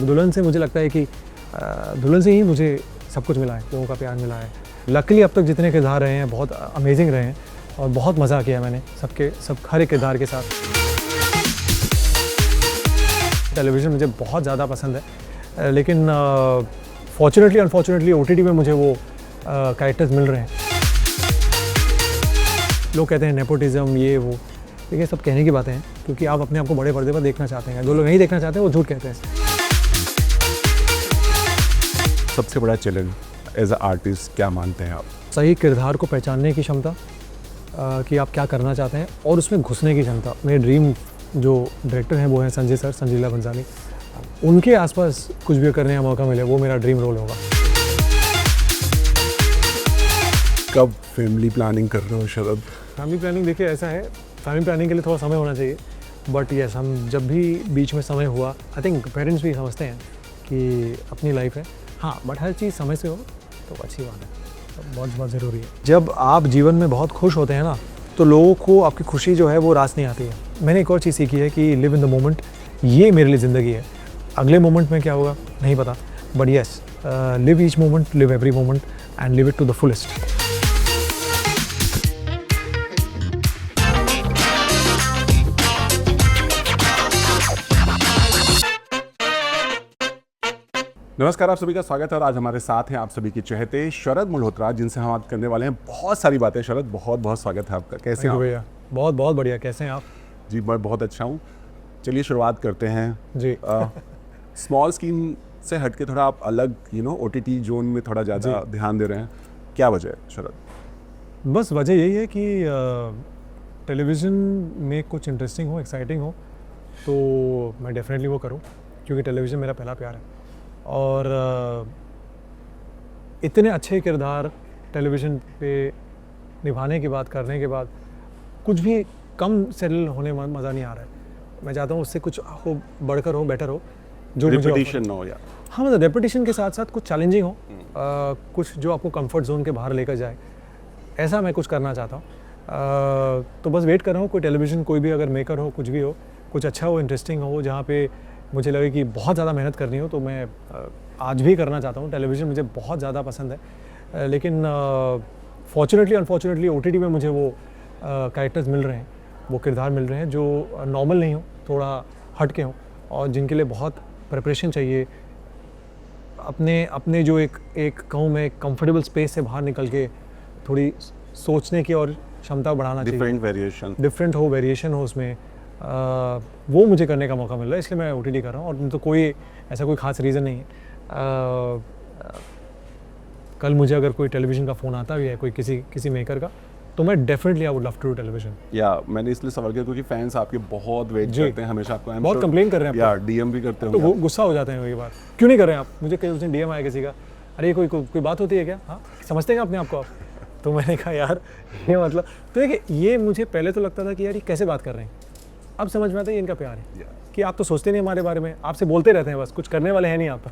दुल्हन से मुझे लगता है कि दुल्हन से ही मुझे सब कुछ मिला है, लोगों का प्यार मिला है। लकीली अब तक जितने किरदार रहे हैं बहुत अमेजिंग रहे हैं और बहुत मज़ा किया मैंने हर एक किरदार के साथ। टेलीविज़न मुझे बहुत ज़्यादा पसंद है, लेकिन फॉर्चुनेटली अनफॉर्चुनेटली OTT में मुझे वो कैरेक्टर्स मिल रहे हैं। लोग कहते हैं नेपोटिज्म ये वो, देखिए सब कहने की बातें हैं, क्योंकि आप अपने आप को बड़े पर्दे पर देखना चाहते हैं। जो लोग नहीं देखना चाहते वो झूठ कहते हैं। सबसे बड़ा चैलेंज एज अ आर्टिस्ट क्या मानते हैं आप? सही किरदार को पहचानने की क्षमता, कि आप क्या करना चाहते हैं और उसमें घुसने की क्षमता। मेरे ड्रीम जो डायरेक्टर हैं वो हैं संजय सर, संजय लीला भंसाली। उनके आसपास कुछ भी करने का मौका मिले वो मेरा ड्रीम रोल होगा। कब फैमिली प्लानिंग कर रहे हो शरद? फैमिली प्लानिंग देखिए ऐसा है, फैमिली प्लानिंग के लिए थोड़ा समय होना चाहिए, बट यस हम जब भी बीच में समय हुआ, आई थिंक पेरेंट्स भी समझते हैं कि अपनी लाइफ है, हाँ, बट हर चीज़ समय से हो तो अच्छी बात है, तो बहुत बहुत ज़रूरी है। जब आप जीवन में बहुत खुश होते हैं ना, तो लोगों को आपकी खुशी जो है वो रास नहीं आती है। मैंने एक और चीज़ सीखी है कि लिव इन द मोमेंट, ये मेरे लिए ज़िंदगी है। अगले मोमेंट में क्या होगा नहीं पता, but yes live each moment, live every moment and live it to the fullest. नमस्कार, आप सभी का स्वागत है और आज हमारे साथ हैं आप सभी के चहेते शरद मल्होत्रा, जिनसे हम बात करने वाले हैं बहुत सारी बातें। शरद, बहुत बहुत स्वागत है आपका। कैसे हैं भैया? बहुत बहुत बढ़िया, कैसे हैं आप? जी मैं बहुत अच्छा हूँ। चलिए शुरुआत करते हैं जी। स्मॉल स्क्रीन से हटके थोड़ा आप अलग OTT जोन में थोड़ा ज़्यादा ध्यान दे रहे हैं, क्या वजह है शरद? बस वजह यही है कि टेलीविज़न में कुछ इंटरेस्टिंग हो, एक्साइटिंग हो, तो मैं डेफिनेटली वो करूं, क्योंकि टेलीविज़न मेरा पहला प्यार है। और इतने अच्छे किरदार टेलीविज़न पे निभाने के बाद, करने के बाद, कुछ भी कम सेटल होने में मज़ा नहीं आ रहा है। मैं चाहता हूँ उससे कुछ हो, बढ़कर हो, बेटर हो, जो रिपीटिशन ना हो यार। हाँ, मतलब रेपिटेशन के साथ साथ कुछ चैलेंजिंग हो, कुछ जो आपको कंफर्ट जोन के बाहर लेकर जाए, ऐसा मैं कुछ करना चाहता हूँ। तो बस वेट कर रहा हूँ, कोई टेलीविज़न, कोई भी अगर मेकर हो, कुछ भी हो, कुछ अच्छा हो, इंटरेस्टिंग हो, जहाँ पे मुझे लगे कि बहुत ज़्यादा मेहनत करनी हो, तो मैं आज भी करना चाहता हूँ। टेलीविज़न मुझे बहुत ज़्यादा पसंद है, लेकिन फॉर्चुनेटली अनफॉर्चुनेटली OTT में मुझे वो कैरेक्टर्स मिल रहे हैं, वो किरदार मिल रहे हैं जो नॉर्मल नहीं हो, थोड़ा हट के हों, और जिनके लिए बहुत प्रिपरेशन चाहिए। अपने जो एक कहूँ मैं कंफर्टेबल स्पेस से बाहर निकल के थोड़ी सोचने की और क्षमता बढ़ाना चाहिए। डिफरेंट हो, वेरिएशन हो उसमें, वो मुझे करने का मौका मिल रहा है, इसलिए मैं OTT कर रहा हूँ। और तो कोई खास रीज़न नहीं है। कल मुझे अगर कोई टेलीविज़न का फ़ोन आता भी है, कोई किसी मेकर का, तो मैं definitely I would love to do television. या मैंने इसलिए सवाल किया क्योंकि फैंस आपके बहुत वेट करते हैं हमेशा आपको, बहुत कंप्लेन कर रहे हैं, यार DM भी करते हैं, तो वो गुस्सा हो जाते हैं कई बार, क्यों नहीं कर रहे हैं आप? मुझे कई उस दिन DM आया किसी का, अरे कोई बात होती है क्या? हाँ, समझते हैं अपने आप को आप? तो मैंने कहा यार ये मतलब, तो देखिए ये मुझे पहले तो लगता था कि यार ये कैसे बात कर रहे हैं, अब समझ में आता है ये इनका प्यार है, कि आप तो सोचते नहीं हमारे बारे में, आपसे बोलते रहते हैं, बस कुछ करने वाले हैं नहीं आप।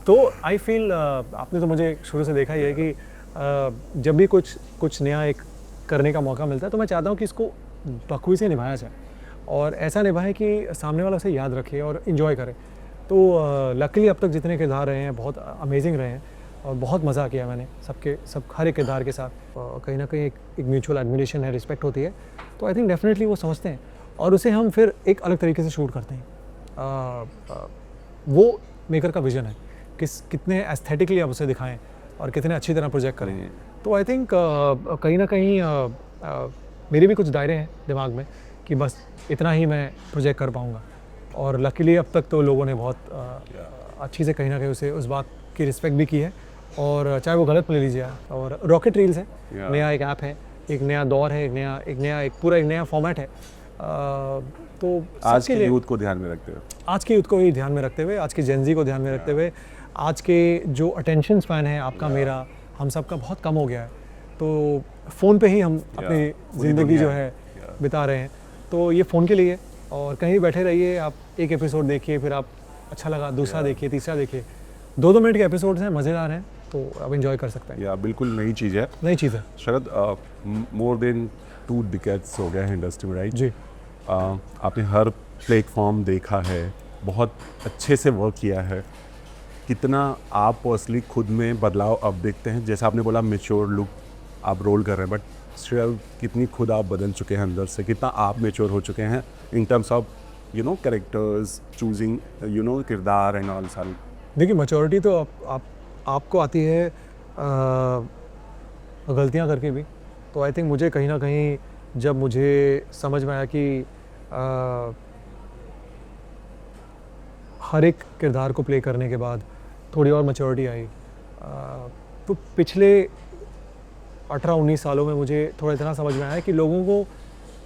तो आई फील, आपने तो मुझे शुरू से देखा ही है कि जब भी कुछ नया एक करने का मौका मिलता है, तो मैं चाहता हूँ कि इसको बखूबी से निभाया जाए, और ऐसा निभाएं कि सामने वाला उसे याद रखे और इन्जॉय करे। तो लकीली अब तक जितने किरदार रहे हैं बहुत अमेजिंग रहे हैं और बहुत मज़ा किया मैंने हर एक किरदार के साथ। कहीं ना कहीं एक म्यूचुअल एडमिरेशन है, रिस्पेक्ट होती है, तो आई थिंक डेफिनेटली वो समझते हैं और उसे हम फिर एक अलग तरीके से शूट करते हैं। वो मेकर का विजन है, कितने एस्थेटिकली आप उसे दिखाएं और कितने अच्छी तरह प्रोजेक्ट करें। तो आई थिंक कहीं ना कहीं मेरे भी कुछ दायरे हैं दिमाग में कि बस इतना ही मैं प्रोजेक्ट कर पाऊँगा, और लकीली अब तक तो लोगों ने बहुत अच्छी से कहीं ना कहीं उस बात की रिस्पेक्ट भी की है, और चाहे वो गलत ले लीजिए। और रॉकेट रील्स है, नया एक ऐप है, एक नया दौर है, एक नया फॉर्मेट है। तो आज के यूथ को ध्यान में रखते हुए, आज के यूथ को ही ध्यान में रखते हुए, आज के जेनजी को ध्यान में रखते हुए, आज के जो अटेंशन स्पैन है आपका, मेरा, हम सब का बहुत कम हो गया है, तो फ़ोन पे ही हम अपनी ज़िंदगी जो है बिता रहे हैं। तो ये फ़ोन के लिए, और कहीं बैठे रहिए आप, एक एपिसोड देखिए, फिर आप अच्छा लगा दूसरा देखिए, तीसरा देखिए, 2-2 मिनट के एपिसोड्स हैं, मज़ेदार हैं, तो आप एंजॉय कर सकते हैं। या बिल्कुल नई चीज़ है शरद। मोर देन 2 डिकेड्स हो गया है इंडस्ट्री में, राइट? जी। आपने हर प्लेटफॉर्म देखा है, बहुत अच्छे से वर्क किया है। कितना आप पर्सनली खुद में बदलाव अब देखते हैं? जैसे आपने बोला मेच्योर लुक आप रोल कर रहे हैं, बट स्टिल कितनी खुद आप बदल चुके हैं अंदर से, कितना आप मेच्योर हो चुके हैं in terms of characters, choosing किरदार एंड ऑल सारी? देखिए मैच्योरिटी तो आपको आती है गलतियां करके भी। तो आई थिंक मुझे कहीं ना कहीं जब मुझे समझ में आया कि हर एक किरदार को प्ले करने के बाद थोड़ी और मैच्योरिटी आई। तो पिछले 18-19 सालों में मुझे थोड़ा इतना समझ में आया कि लोगों को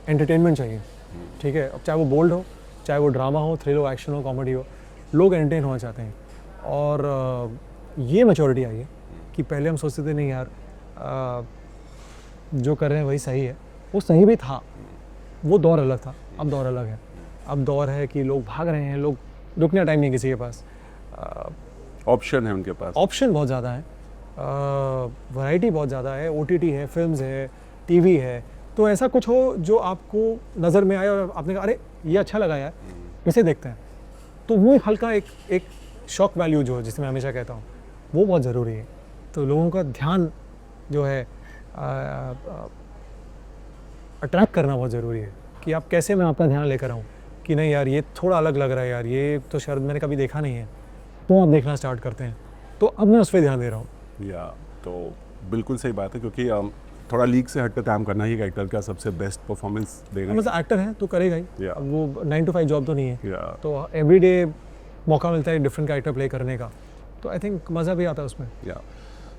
एंटरटेनमेंट चाहिए, ठीक है। अब चाहे वो बोल्ड हो, चाहे वो ड्रामा हो, थ्रिल हो, एक्शन हो, कॉमेडी हो, लोग एंटरटेन होना चाहते हैं। और ये मैच्योरिटी आई है कि पहले हम सोचते थे नहीं यार जो कर रहे हैं वही सही है। वो सही भी था, वो दौर अलग था, अब दौर अलग है। अब दौर है कि लोग भाग रहे हैं, लोग रुकने का टाइम नहीं किसी के पास। ऑप्शन है उनके पास, ऑप्शन बहुत ज़्यादा है, वैरायटी बहुत ज़्यादा है, ओटीटी है, फिल्म्स है, टीवी है। तो ऐसा कुछ हो जो आपको नज़र में आए और आपने कहा अरे ये अच्छा लगा यार, इसे देखते हैं। तो वो हल्का एक शॉक वैल्यू जो है, जिसे मैं हमेशा कहता हूँ, वो बहुत ज़रूरी है। तो लोगों का ध्यान जो है अट्रैक्ट करना बहुत ज़रूरी है कि आप कैसे मैं आपका ध्यान लेकर आऊँ कि नहीं यार ये थोड़ा अलग लग रहा है यार, ये तो शायद मैंने कभी देखा नहीं है, तो आप देखना स्टार्ट करते हैं। तो अब मैं उस पर ध्यान दे रहा हूँ। या तो बिल्कुल सही बात है, क्योंकि थोड़ा लीग से हटकर काम करना ही एक्टर का सबसे बेस्ट परफॉर्मेंस देगा। मतलब एक्टर है तो करेगा ही, Yeah. अब वो 9 to 5 जॉब तो नहीं है। या तो एवरीडे मौका मिलता है डिफरेंट कैरेक्टर प्ले करने का, तो आई थिंक मज़ा भी आता है उसमें। या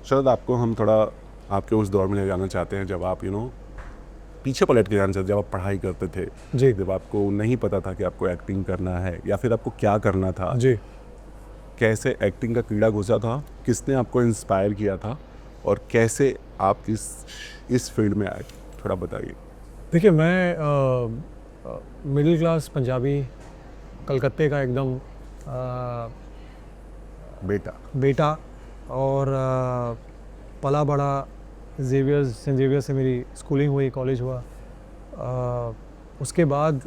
शरद, आपको हम थोड़ा आपके उस दौर में ले जाना चाहते हैं जब आप पीछे पलट के जाना चाहते, जब आप पढ़ाई करते थे जी जब आपको नहीं पता था कि आपको एक्टिंग करना है या फिर आपको क्या करना था, जी। कैसे एक्टिंग का कीड़ा घुसा था, किसने आपको इंस्पायर किया था और कैसे आप इस फील्ड में आए, थोड़ा बताइए। देखिए मैं मिडिल क्लास पंजाबी कलकत्ते का एकदम बेटा और पला बड़ा सेंट जेवियर से मेरी स्कूलिंग हुई, कॉलेज हुआ। उसके बाद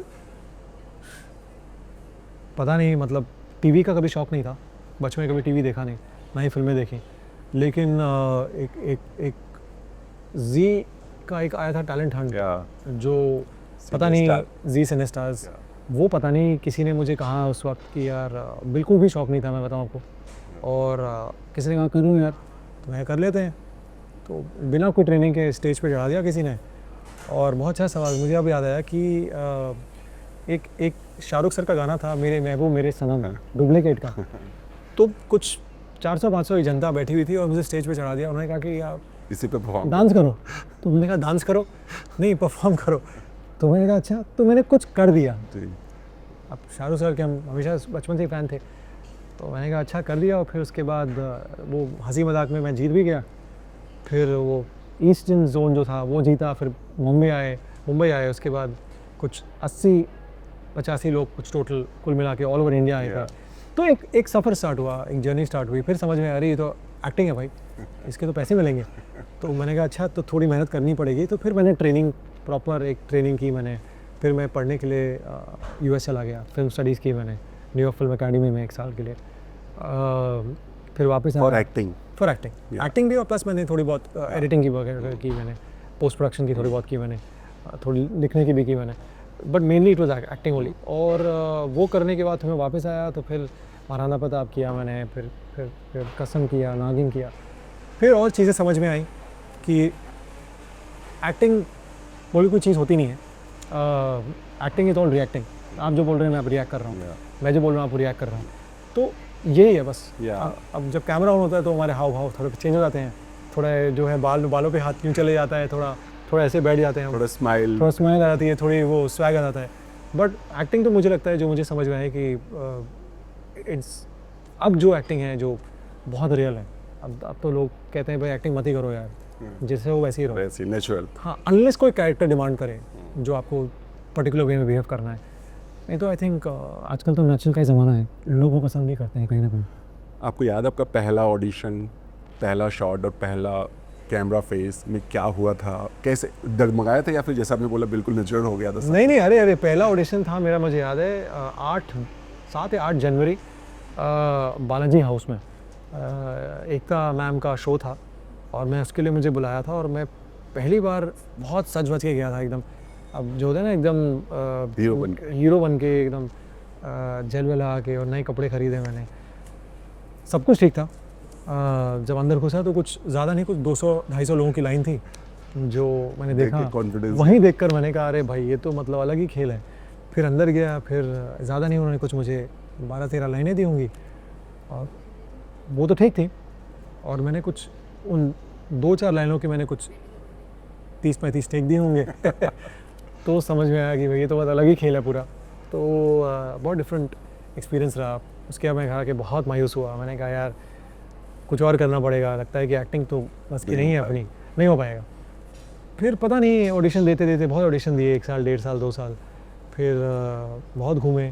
पता नहीं, मतलब टीवी का कभी शौक़ नहीं था, बचपन में कभी टीवी देखा नहीं, ना ही फिल्में देखी। लेकिन एक जी का एक आया था टैलेंट हंट, जो पता नहीं जी सिने स्टार्स, वो पता नहीं किसी ने मुझे कहा उस वक्त कि यार बिल्कुल भी शौक़ नहीं था, मैं बताऊँ आपको। और किसी ने कहा करूँ यार, तो मैं कर लेते हैं। तो बिना कोई ट्रेनिंग के स्टेज पे चढ़ा दिया किसी ने। और बहुत अच्छा सवाल मुझे अब याद आया कि एक शाहरुख सर का गाना था, मेरे महबूब मेरे सनम, डुप्लीकेट का। तो कुछ 400-500 की जनता बैठी हुई थी और मुझे स्टेज पे चढ़ा दिया। उन्होंने कहा कि यार इसी पे परफॉर्म डांस करो। तो मैंने कहा डांस करो नहीं, परफॉर्म करो। तो मैंने कहा अच्छा, तो मैंने कुछ कर दिया। अब शाहरुख सर के हम हमेशा बचपन से ही फ़ैन थे, तो मैंने कहा अच्छा कर दिया। और फिर उसके बाद वो हंसी मजाक में मैं जीत भी गया। फिर वो ईस्टर्न जोन जो था वो जीता, फिर मुंबई आए। उसके बाद कुछ 80-85 लोग कुछ टोटल कुल मिला के ऑल ओवर इंडिया आए थे। तो एक सफ़र स्टार्ट हुआ, एक जर्नी स्टार्ट हुई। फिर समझ में आ रही ये तो एक्टिंग है भाई, इसके तो पैसे मिलेंगे। तो मैंने कहा अच्छा, तो थोड़ी मेहनत करनी पड़ेगी। तो फिर मैंने प्रॉपर एक ट्रेनिंग की मैंने। फिर मैं पढ़ने के लिए यूएस चला गया, फिल्म स्टडीज़ की मैंने न्यूयॉर्क फिल्म अकेडमी में 1 साल के लिए। फिर वापस फॉर एक्टिंग एक्टिंग भी, और प्लस मैंने थोड़ी बहुत एडिटिंग की वगैरह की मैंने, पोस्ट प्रोडक्शन की थोड़ी बहुत की मैंने, थोड़ी लिखने की भी की मैंने, but mainly it was acting only. और वो करने के बाद फिर मैं वापस आया, तो फिर महाराणा प्रताप किया मैंने, फिर कसम किया, नागिन किया। फिर और चीज़ें समझ में आई कि एक्टिंग बोली कोई चीज़ होती नहीं है। Acting is all reacting. आप जो बोल रहे हैं मैं अब रिएक्ट कर रहा हूँ, मैं जो बोल रहा हूँ आप रिएक्ट कर रहा हूँ। तो यही है बस। अब जब कैमरा ऑन होता है तो हमारे हाव भाव थोड़े चेंज हो जाते हैं, थोड़ा जो है बालों पे हाथ यूँ चले जाता है, थोड़ा ऐसे बैठ जाते हैं, थोड़ा स्माइल आ जाती है, थोड़ी वो स्वैग आ जाता है। बट एक्टिंग तो मुझे लगता है, जो मुझे समझ में आया कि इट्स अब जो एक्टिंग है जो बहुत रियल है। अब तो लोग कहते हैं भाई एक्टिंग मत ही करो यार, जैसे हो वैसे ही रहो, वैसे नेचुरल। हाँ, अनलेस कोई कैरेक्टर डिमांड करे जो आपको पर्टिकुलर वे में बिहेव करना है। नहीं तो आई थिंक आजकल तो नेचुरल का ही ज़माना है, लोग वो पसंद नहीं करते हैं कहीं ना कहीं। आपको याद है आपका पहला ऑडिशन, पहला शॉट और पहला कैमरा फेस में क्या हुआ था? कैसे डगमगाया था या फिर जैसा आपने बोला बिल्कुल नेचुरल हो गया था? नहीं, अरे पहला ऑडिशन था मेरा, मुझे याद है 8 7 या 8 जनवरी बालाजी हाउस में एकता मैम का शो था और मैं उसके लिए मुझे बुलाया था और मैं पहली बार बहुत सज बज के गया था एकदम। अब जो होता है ना एकदम हीरो बन के एकदम जेल वेल लगा के और नए कपड़े खरीदे मैंने, सब कुछ ठीक था। जब अंदर घुसा तो कुछ ज़्यादा नहीं, कुछ 200-250 लोगों की लाइन थी जो मैंने देखा। वहीं देखकर मैंने कहा अरे भाई ये तो मतलब अलग ही खेल है। फिर अंदर गया, फिर ज़्यादा नहीं उन्होंने कुछ मुझे 12-13 लाइनें दी होंगी और वो तो ठीक थी और मैंने कुछ उन 2-4 लाइनों के मैंने कुछ 30-35 टेक दिए होंगे तो समझ में आया कि भाई ये तो बहुत अलग ही खेल है पूरा। तो बहुत डिफरेंट एक्सपीरियंस रहा। उसके बाद मैं कहा कि बहुत मायूस हुआ, मैंने कहा यार कुछ और करना पड़ेगा, लगता है कि एक्टिंग तो बस की नहीं है अपनी, नहीं हो पाएगा। फिर पता नहीं ऑडिशन देते देते बहुत ऑडिशन दिए, 1 साल 1.5 साल 2 साल, फिर बहुत घूमे।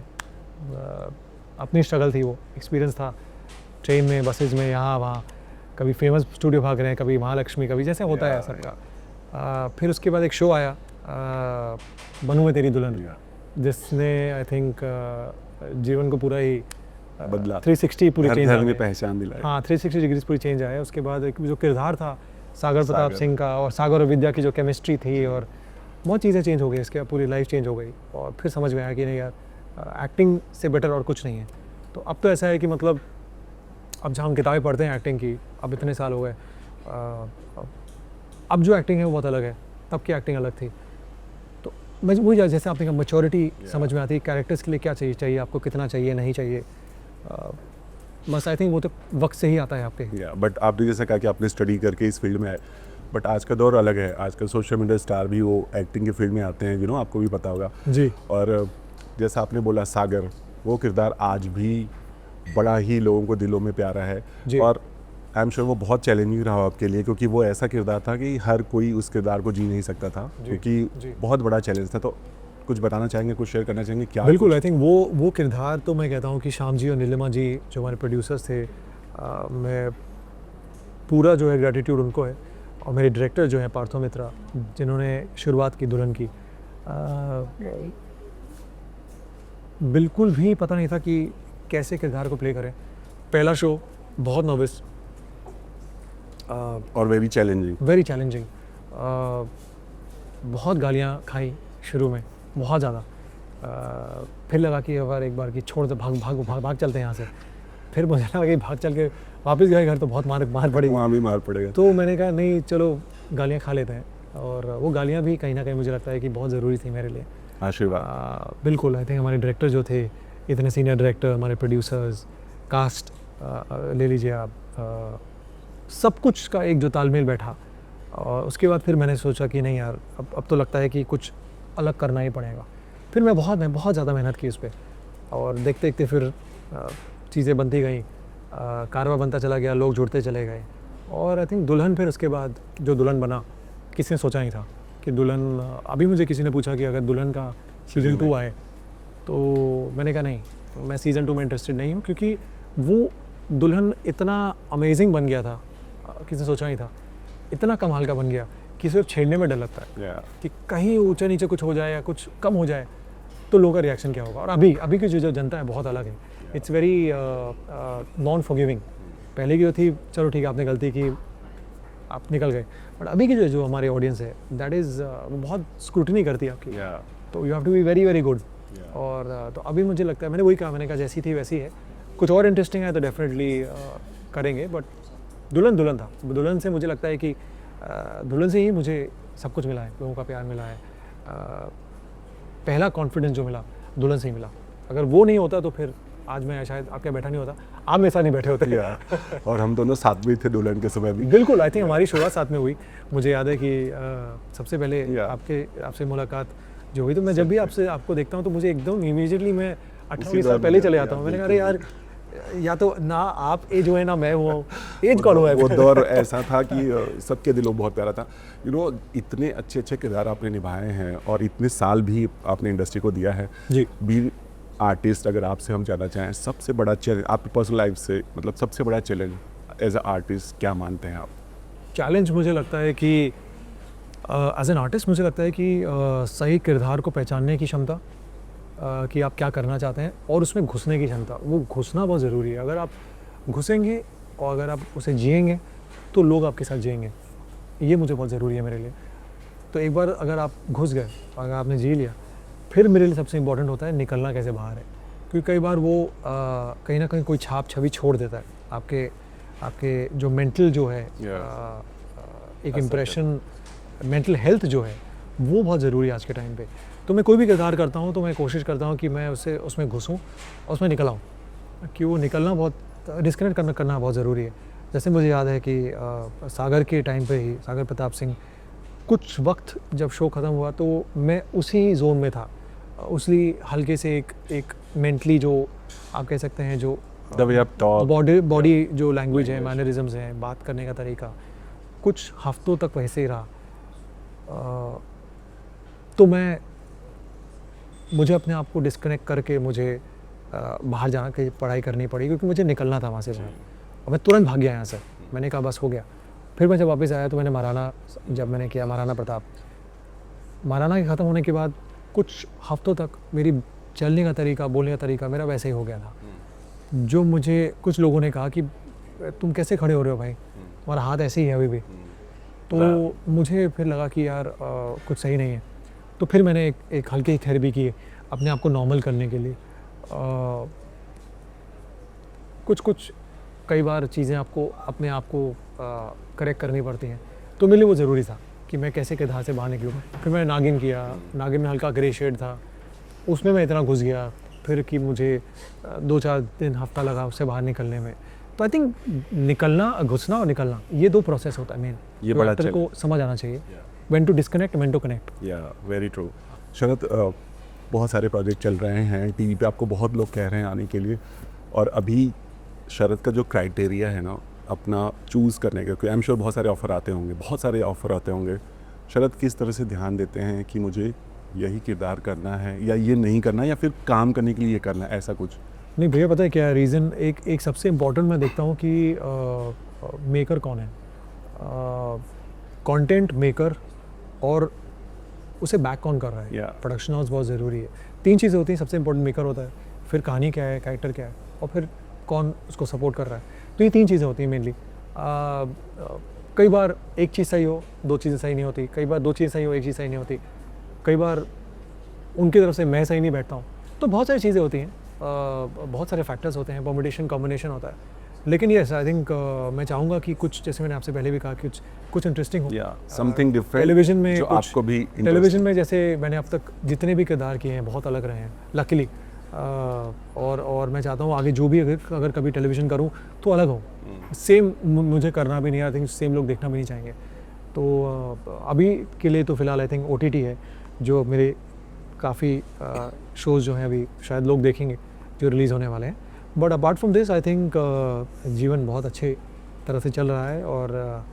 अपनी स्ट्रगल थी, वो एक्सपीरियंस था, ट्रेन में बसेज में यहाँ वहाँ, कभी फेमस स्टूडियो भाग रहे हैं, कभी महालक्ष्मी, कभी जैसे होता है सबका। फिर उसके बाद एक शो आया बनूं मैं तेरी दुल्हन, जिसने आई थिंक जीवन को पूरा ही बदला, 360 पूरी चेंज में पहचान दिलाई। हाँ 360 डिग्रीज पूरी चेंज आया। उसके बाद एक जो किरदार था सागर प्रताप सिंह का और सागर और विद्या की जो केमिस्ट्री थी और बहुत चीज़ें चेंज हो गई, इसके बाद पूरी लाइफ चेंज हो गई। और फिर समझ में आया कि नहीं यार एक्टिंग से बेटर और कुछ नहीं है। तो अब तो ऐसा है कि मतलब अब जहाँ हम किताबें पढ़ते हैं एक्टिंग की, अब इतने साल हो गए, अब जो एक्टिंग है वो बहुत अलग है, तब की एक्टिंग अलग थी। तो वही जैसे आपने कहा मैच्योरिटी समझ में आती है, कैरेक्टर्स के लिए क्या चाहिए आपको, कितना चाहिए नहीं चाहिए, बस आई थिंक वो तो वक्त से ही आता है आपके। बट आपने जैसा कहा कि आपने स्टडी करके इस फील्ड में आए, बट आज का दौर अलग है। आजकल सोशल मीडिया स्टार भी वो एक्टिंग की फील्ड में आते हैं, आपको भी पता होगा जी। और जैसा आपने बोला सागर, वो किरदार आज भी बड़ा ही लोगों को दिलों में प्यारा है और आई एम श्योर वो बहुत चैलेंजिंग रहा आपके लिए, क्योंकि वो ऐसा किरदार था कि हर कोई उस किरदार को जी नहीं सकता था, क्योंकि बहुत बड़ा चैलेंज था। तो कुछ बताना चाहेंगे, कुछ शेयर करना चाहेंगे क्या? बिल्कुल, आई थिंक वो किरदार तो मैं कहता हूँ कि श्याम जी और नीलिमा जी जो हमारे प्रोड्यूसर्स थे, मैं पूरा जो है ग्रेटिट्यूड उनको है। और मेरे डायरेक्टर जो हैं पार्थो मित्रा, जिन्होंने शुरुआत की दुल्हन की, बिल्कुल भी पता नहीं था कि कैसे किरदार को प्ले करें। पहला शो बहुत नर्वस और वेरी चैलेंजिंग, बहुत गालियाँ खाई शुरू में, बहुत ज़्यादा। फिर लगा कि अगर एक बार की छोड़ दे, भाग चलते हैं यहाँ से। फिर मुझे लगा कि भाग चल के वापस गए घर तो बहुत मार पड़ेगी, वहाँ भी मार पड़ेगा। तो मैंने कहा नहीं चलो गालियाँ खा लेते हैं। और वो गालियाँ भी कहीं ना कहीं मुझे लगता है कि बहुत ज़रूरी थी मेरे लिए। आशीर्वाद। बिल्कुल, आई थिंक हमारे डायरेक्टर जो थे, इतने सीनियर डायरेक्टर, हमारे प्रोड्यूसर्स, कास्ट ले लीजिए आप, सब कुछ का एक जो तालमेल बैठा। और उसके बाद फिर मैंने सोचा कि नहीं यार, अब तो लगता है कि कुछ अलग करना ही पड़ेगा। फिर मैं बहुत ज़्यादा मेहनत की उस पर और देखते देखते फिर चीज़ें बनती गई, कारवा बनता चला गया, लोग जुड़ते चले गए। और आई थिंक दुल्हन, फिर उसके बाद जो दुल्हन बना, किसी ने सोचा नहीं था कि दुल्हन, अभी मुझे किसी ने पूछा कि अगर दुल्हन का सीज़न 2 आए, तो मैंने कहा नहीं, मैं सीज़न 2 में इंटरेस्टेड नहीं हूँ, क्योंकि वो दुल्हन इतना अमेजिंग बन गया था, किसी ने सोचा नहीं था, इतना कमाल का बन गया कि सिर्फ छेड़ने में डर लगता है कि कहीं ऊंचा नीचे कुछ हो जाए या कुछ कम हो जाए तो लोगों का रिएक्शन क्या होगा। और अभी की जो जनता है बहुत अलग है, इट्स वेरी नॉन फॉरगिविंग। पहले की जो थी, चलो ठीक है आपने गलती की, आप निकल गए, बट अभी की जो हमारी ऑडियंस है, दैट इज़ बहुत स्क्रूटनी करती है आपकी, तो you have to be very very good. और तो अभी मुझे लगता है, मैंने वही कहा, मैंने कहा जैसी थी वैसी है, कुछ और इंटरेस्टिंग है तो डेफिनेटली करेंगे। बट दुल्हन था, दुल्हन से मुझे लगता है कि दुल्हन से ही मुझे सब कुछ मिला है, लोगों का प्यार मिला है, पहला कॉन्फिडेंस जो मिला दुल्हन से ही मिला। अगर वो नहीं होता तो फिर आज मैं शायद आपके बैठा नहीं होता, आप मेरे साथ नहीं बैठे होते। और हम दोनों साथ भी थे दुल्हन के समय भी। बिल्कुल, आई थिंक हमारी शुरुआत साथ में हुई। मुझे याद है कि सबसे पहले आपसे मुलाकात जो हुई, तो मैं जब भी आपको देखता हूँ तो मुझे एकदम इमीडिएटली मैं 18 साल पहले चले जाता हूँ। मैंने कहा अरे यार, या तो ना आप एज हुए ना मैं हुआ, एज कौन हुआ है। वो दौर ऐसा था कि सबके दिलों बहुत प्यारा था। इतने अच्छे अच्छे किरदार आपने निभाए हैं और इतने साल भी आपने इंडस्ट्री को दिया है जी। बी आर्टिस्ट, अगर आपसे हम जानना चाहें, सबसे बड़ा चैलेंज आपकी पर्सनल लाइफ से, मतलब सबसे बड़ा चैलेंज एज अ आर्टिस्ट क्या मानते हैं आप? चैलेंज मुझे लगता है कि एज एन आर्टिस्ट मुझे लगता है कि सही किरदार को पहचानने की क्षमता, कि आप क्या करना चाहते हैं और उसमें घुसने की क्षमता, वो घुसना बहुत ज़रूरी है। अगर आप घुसेंगे और अगर आप उसे जिएंगे तो लोग आपके साथ जिएंगे, ये मुझे बहुत ज़रूरी है मेरे लिए। तो एक बार अगर आप घुस गए, अगर आपने जी लिया, फिर मेरे लिए सबसे इम्पोर्टेंट होता है निकलना कैसे बाहर है। क्योंकि कई बार वो कहीं ना कहीं कोई छाप छवि छोड़ देता है आपके जो मेंटल जो है एक इम्प्रेशन, मेंटल हेल्थ जो है वो बहुत ज़रूरी है आज के टाइम पे। तो मैं कोई भी किरदार करता हूँ तो मैं कोशिश करता हूँ कि मैं उसमें घुसूँ और उसमें निकल आऊँ, कि वो निकलना बहुत डिस्कनेक्ट करना बहुत ज़रूरी है। जैसे मुझे याद है कि सागर के टाइम पे ही, सागर प्रताप सिंह, कुछ वक्त जब शो ख़त्म हुआ तो मैं उसी जोन में था, उसी हल्के से एक मेंटली जो आप कह सकते हैं जो बॉडी जो लैंग्वेज है, मैनरिज्म्स हैं, बात करने का तरीका, कुछ हफ्तों तक वैसे ही रहा। तो मुझे अपने आप को डिस्कनेक्ट करके मुझे बाहर जाना के पढ़ाई करनी पड़ी, क्योंकि मुझे निकलना था वहाँ से बाहर। और मैं तुरंत भाग गया यहाँ से, मैंने कहा बस हो गया। फिर मैं जब वापस आया तो मैंने मैंने किया महाराणा प्रताप। महाराणा के ख़त्म होने के बाद कुछ हफ्तों तक मेरी चलने का तरीका, बोलने का तरीका मेरा वैसे ही हो गया था। जो मुझे कुछ लोगों ने कहा कि तुम कैसे खड़े हो रहे हो भाई, तुम्हारा हाथ ऐसे ही है अभी भी। तो मुझे फिर लगा कि यार कुछ सही नहीं है। तो फिर मैंने एक हल्की थेरेपी की अपने आप को नॉर्मल करने के लिए। कुछ कई बार चीज़ें आपको अपने आप को करेक्ट करनी पड़ती हैं, तो मेरे लिए वो ज़रूरी था कि मैं कैसे किरदार से बाहर निकलूँ। फिर मैंने नागिन किया, नागिन में हल्का ग्रे शेड था, उसमें मैं इतना घुस गया फिर कि मुझे 2-4 दिन हफ्ता लगा उससे बाहर निकलने में। तो आई थिंक निकलना, घुसना और निकलना, ये 2 प्रोसेस होता है मेन, ये बड़ा एक्टर को समझ आना चाहिए। When to disconnect, when to connect. Yeah very true. Sharad, बहुत सारे प्रोजेक्ट चल रहे हैं टीवी पे, आपको बहुत लोग कह रहे हैं आने के लिए, और अभी शरद का जो क्राइटेरिया है ना अपना चूज़ करने का, क्योंकि आई एम श्योर बहुत सारे ऑफ़र आते होंगे, शरद किस तरह से ध्यान देते हैं कि मुझे यही किरदार करना है या ये नहीं करना, या फिर काम करने के लिए ये करना है, ऐसा कुछ? नहीं भैया, पता है क्या रीज़न, एक सबसे इम्पोर्टेंट मैं देखता हूँ कि मेकर कौन है, कंटेंट मेकर, और उसे बैक कौन कर रहा है। प्रोडक्शन हाउस बहुत ज़रूरी है। 3 चीज़ें होती हैं, सबसे इम्पोर्टेंट मेकर होता है, फिर कहानी क्या है, कैरेक्टर क्या है, और फिर कौन उसको सपोर्ट कर रहा है। तो ये 3 चीज़ें होती हैं मेनली। कई बार एक चीज़ सही हो, 2 चीज़ें सही नहीं होती, कई बार 2 चीज़ें सही हो, 1 चीज़ सही नहीं होती, कई बार उनकी तरफ से मैं सही नहीं बैठता हूँ। तो बहुत सारी चीज़ें होती हैं, बहुत सारे फैक्टर्स होते हैं, कॉम्बिनेशन होता है। लेकिन यस, आई थिंक मैं चाहूँगा कि कुछ, जैसे मैंने आपसे पहले भी कहा, कि कुछ इंटरेस्टिंग हो, समथिंग डिफरेंट टेलीविजन में, जो आपको भी टेलीविजन में जैसे मैंने अब तक जितने भी किरदार किए हैं बहुत अलग रहे हैं लकीली। और मैं चाहता हूँ आगे जो भी अगर कभी टेलीविज़न करूँ तो अलग हो। सेम मुझे करना भी नहीं, आई थिंक सेम लोग देखना भी नहीं चाहेंगे। तो अभी के लिए तो फ़िलहाल आई थिंक OTT है जो मेरे काफ़ी शोज़ जो हैं अभी शायद लोग देखेंगे जो रिलीज़ होने वाले हैं। But apart from this I think जीवन बहुत अच्छे तरह से चल रहा है, और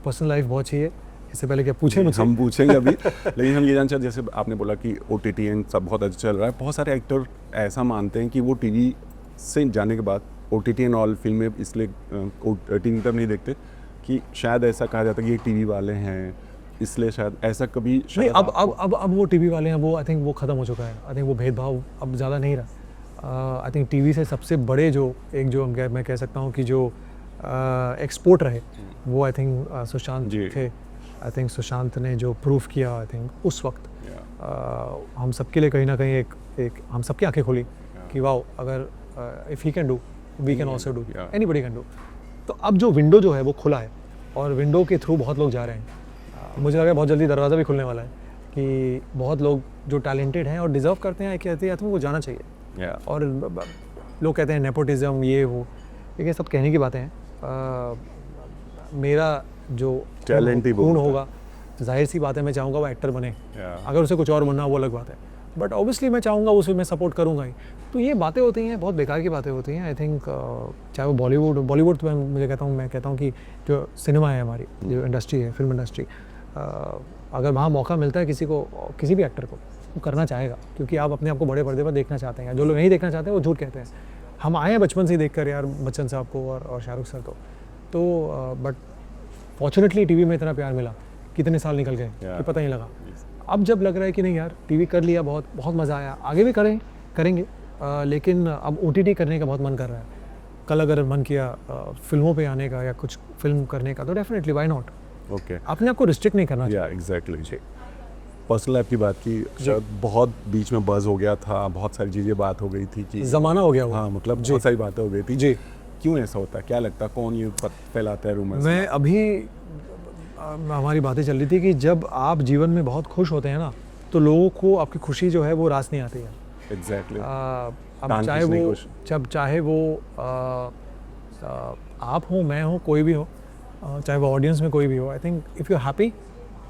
पर्सनल लाइफ बहुत अच्छी है। इससे पहले क्या पूछे मुझसे? हम पूछेंगे अभी लेकिन हम ये जानना चाहते, जैसे आपने बोला कि OTT एंड सब बहुत अच्छा चल रहा है, बहुत सारे एक्टर ऐसा मानते हैं कि वो टीवी से जाने के बाद OTT एंड ऑल फिल्में इसलिए टीवी पर नहीं देखते कि शायद ऐसा कहा जाता है कि ये टीवी वाले हैं, इसलिए शायद ऐसा कभी नहीं। अब वो टीवी वाले हैं, वो आई थिंक वो ख़त्म हो चुका है। आई थिंक वो भेदभाव अब ज़्यादा नहीं रहा। आई थिंक टीवी से सबसे बड़े जो मैं कह सकता हूँ कि जो एक्सपोर्ट रहे, वो आई थिंक सुशांत थे। आई थिंक सुशांत ने जो प्रूफ किया, आई थिंक उस वक्त हम सबके लिए कहीं ना कहीं एक हम सबकी आंखें खोली कि वाओ, अगर if he can do, we can also do, anybody can do. तो अब जो विंडो जो है वो खुला है, और विंडो के थ्रू बहुत लोग जा रहे हैं। मुझे लगा बहुत जल्दी दरवाज़ा भी खुलने वाला है कि बहुत लोग जो टैलेंटेड हैं और डिज़र्व करते हैं, कहते हैं वो जाना चाहिए। और लोग कहते हैं नेपोटिज्म, ये वो, ये सब कहने की बातें हैं। मेरा जो टैलेंट ही गुण होगा, जाहिर सी बात है मैं चाहूँगा वो एक्टर बने। अगर उसे कुछ और बनना वो अलग बात है, बट ऑब्वियसली मैं चाहूँगा उसे मैं सपोर्ट करूँगा ही। तो ये बातें होती हैं, बहुत बेकार की बातें होती हैं। आई थिंक चाहे वो बॉलीवुड तो मैं कहता हूँ कि जो सिनेमा है हमारी, जो इंडस्ट्री है, फिल्म इंडस्ट्री, अगर वहाँ मौका मिलता है किसी को, किसी भी एक्टर को, वो करना चाहेगा, क्योंकि आप अपने आप को बड़े पर्दे पर देखना चाहते हैं। जो लोग नहीं देखना चाहते हैं वो झूठ कहते हैं। हम आए हैं बचपन से ही देख कर यार, बच्चन साहब को और शाहरुख सर को, तो बट फॉर्चुनेटली टीवी में इतना प्यार मिला, कितने साल निकल गए कि पता नहीं लगा। अब जब लग रहा है कि नहीं यार टीवी कर लिया, बहुत बहुत मज़ा आया, आगे भी करेंगे, लेकिन अब OTT करने का बहुत मन कर रहा है। कल अगर मन किया फिल्मों पे आने का या कुछ फिल्म करने का तो डेफिनेटली व्हाई नॉट। ओके, अपने आप को रिस्ट्रिक्ट नहीं करना या एग्जैक्टली। पर्सनल लाइफ की बात की, शायद बहुत बीच में बज़ हो गया था, बहुत सारी चीज़ें बात हो गई थी कि ज़माना हो गया वो। हाँ, मतलब बहुत सारी बातें हो गई थी। जी, क्यों ऐसा होता है, क्या लगता है, कौन ये फैलाता है रूमर्स? मैं अभी हमारी बातें चल रही थी कि जब आप जीवन में बहुत खुश होते हैं ना, तो लोगों को आपकी खुशी जो है वो रास नहीं आती है। एग्जैक्टली। अब टांग चाहे खींचने की वो कोशिश। चाहे वो आप हो, मैं हो, कोई भी हो, चाहे वो ऑडियंस में कोई भी हो, I think if you are happy,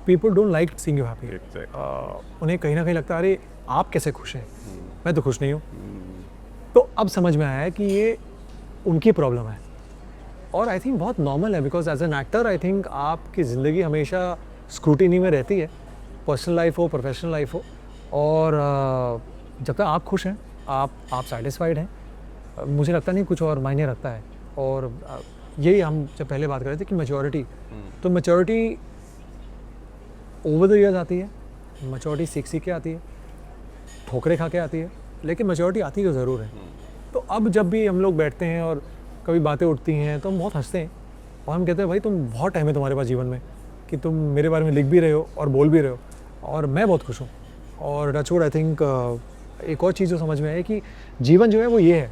people don't like seeing you happy. उन्हें कहीं ना कहीं लगता है अरे आप कैसे खुश हैं, मैं तो खुश नहीं हूँ। तो अब समझ में आया है कि ये उनकी प्रॉब्लम है, और आई थिंक बहुत नॉर्मल है, because as an actor I think आपकी ज़िंदगी हमेशा स्क्रूटिनी में रहती है, पर्सनल लाइफ हो, प्रोफेशनल लाइफ हो, और जब तक आप खुश हैं, आप सेटिस्फाइड हैं, मुझे लगता नहीं कुछ और मायने रखता है। और यही हम जब पहले बात कर रहे थे कि मैच्योरिटी, तो मैच्योरिटी ओवर द ईयर्स आती है, मैच्योरिटी सीख के आती है, ठोकरें खा के आती है, लेकिन मैच्योरिटी आती तो ज़रूर है। तो अब जब भी हम लोग बैठते हैं और कभी बातें उठती हैं तो हम बहुत हंसते हैं, और हम कहते हैं भाई तुम बहुत टाइम है तुम्हारे पास जीवन में कि तुम मेरे बारे में लिख भी रहे हो और बोल भी रहे हो, और मैं बहुत खुश हूँ। और टचवुड आई थिंक एक और चीज़ जो समझ में आई कि जीवन जो है वो ये है,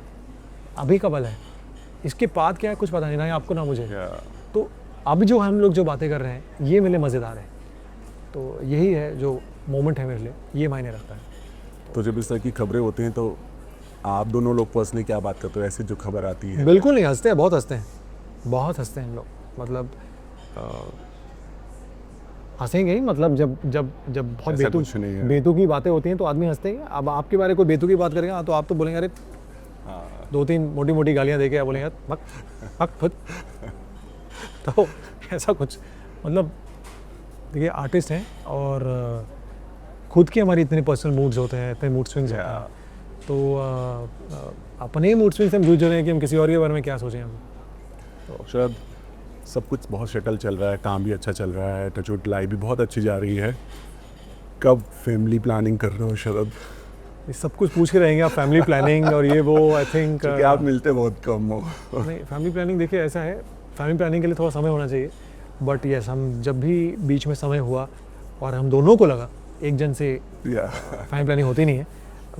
अभी का पल है, इसके बाद क्या है कुछ पता नहीं, ना आपको ना मुझे। तो अब जो हम लोग जो बातें कर रहे हैं ये मेरे लिए मज़ेदार है, तो यही है जो मोमेंट है मेरे लिए, ये मायने रखता है। तो जब इस तरह की खबरें होती हैं तो आप दोनों लोग पर्सनली क्या बात करते हो, ऐसे जो खबर आती है? बिल्कुल नहीं, हंसते हैं, बहुत हंसते हैं, बहुत हंसते हैं हम लोग, मतलब हंसेंगे ही, मतलब जब बहुत ऐसा कुछ नहीं है। बेतुकी बातें होती हैं तो आदमी हंसते हैं। अब आपके बारे में कोई बेतुकी बात करेगा तो आप तो बोलेंगे अरे, हाँ। 2-3 मोटी मोटी गालियाँ देके आप बोलेंगे यार हक खुद। तो ऐसा कुछ, मतलब देखिए आर्टिस्ट हैं, और खुद के हमारी इतने पर्सनल मूड्स होते हैं, इतने मूड स्विंग्स होते हैं, तो अपने ही मूड स्विंग से हम जूझ रहे हैं कि हम किसी और के बारे में क्या सोचें हम। तो शायद सब कुछ बहुत शटल चल रहा है, काम भी अच्छा चल रहा है, टचवुड लाइफ भी बहुत अच्छी जा रही है। कब फैमिली प्लानिंग कर रहे हो शरद? ये सब कुछ पूछ के रहेंगे आप, फैमिली प्लानिंग और ये वो, आई थिंक क्योंकि आप मिलते बहुत कम हो। नहीं, फैमिली प्लानिंग देखिए ऐसा है, फैमिली प्लानिंग के लिए थोड़ा समय होना चाहिए, बट यस हम जब भी बीच में समय हुआ और हम दोनों को लगा, एक जन से फैमिली प्लानिंग होती नहीं है,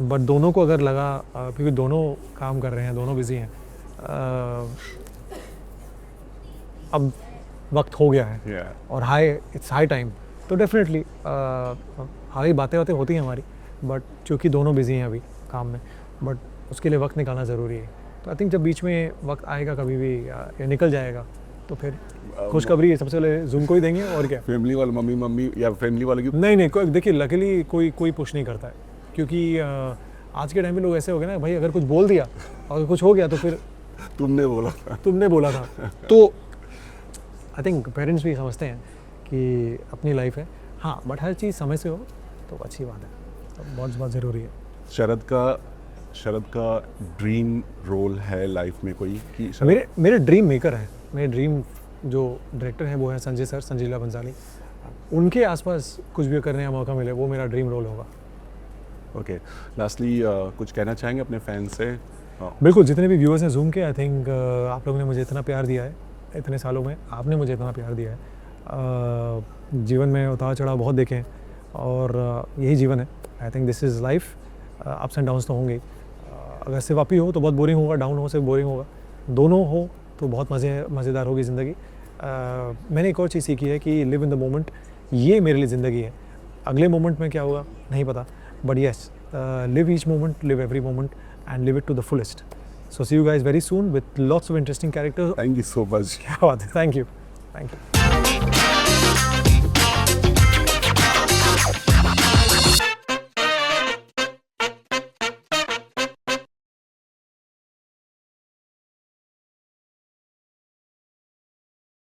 बट दोनों को अगर लगा, क्योंकि दोनों काम कर रहे हैं, दोनों बिजी हैं, अब वक्त हो गया है और इट्स हाई टाइम, तो डेफिनेटली हाई बातें होती हैं हमारी, बट चूँकि दोनों बिजी हैं अभी काम में, बट उसके लिए वक्त निकालना ज़रूरी है। तो आई थिंक जब बीच में वक्त आएगा कभी भी या निकल जाएगा तो फिर खुशखबरी सबसे पहले जूम को ही देंगे, और क्या। फैमिली वाले मम्मी या फैमिली वाले की? नहीं, देखिए लकीली कोई पुश नहीं करता है, क्योंकि आज के टाइम में लोग ऐसे हो गए ना भाई, अगर कुछ बोल दिया और कुछ हो गया तो फिर तुमने बोला था। तो आई थिंक पेरेंट्स भी समझते हैं कि अपनी लाइफ है, हाँ, बट हर चीज़ समय से हो तो अच्छी बात है, तो बहुत ज़रूरी है। शरद का ड्रीम रोल है लाइफ में कोई कि शरद? मेरे ड्रीम मेकर है, मेरे ड्रीम जो डायरेक्टर हैं वो है संजय लीला बंसाली, उनके आसपास कुछ भी करने का मौका मिले वो मेरा ड्रीम रोल होगा। ओके, लास्टली कुछ कहना चाहेंगे अपने फैंस से? बिल्कुल, जितने भी व्यूअर्स हैं जूम के, आई थिंक आप लोगों ने मुझे इतना प्यार दिया है, इतने सालों में आपने मुझे इतना प्यार दिया है, जीवन में उतार चढ़ाव बहुत देखे हैं, और यही जीवन है। I think this is life, ups and downs तो होंगे ही, अगर सिर्फ अप ही हो तो बहुत बोरिंग होगा, डाउन हो सिर्फ बोरिंग होगा, दोनों हो तो बहुत मज़ेदार होगी ज़िंदगी। मैंने एक और चीज़ सीखी है कि लिव इन द मोमेंट, ये मेरे लिए ज़िंदगी है, अगले मोमेंट में क्या होगा नहीं पता, but yes, live each moment, live every moment and live it to the fullest. So see you guys very soon with lots of interesting characters. Thank you so much. क्या बात है, thank you.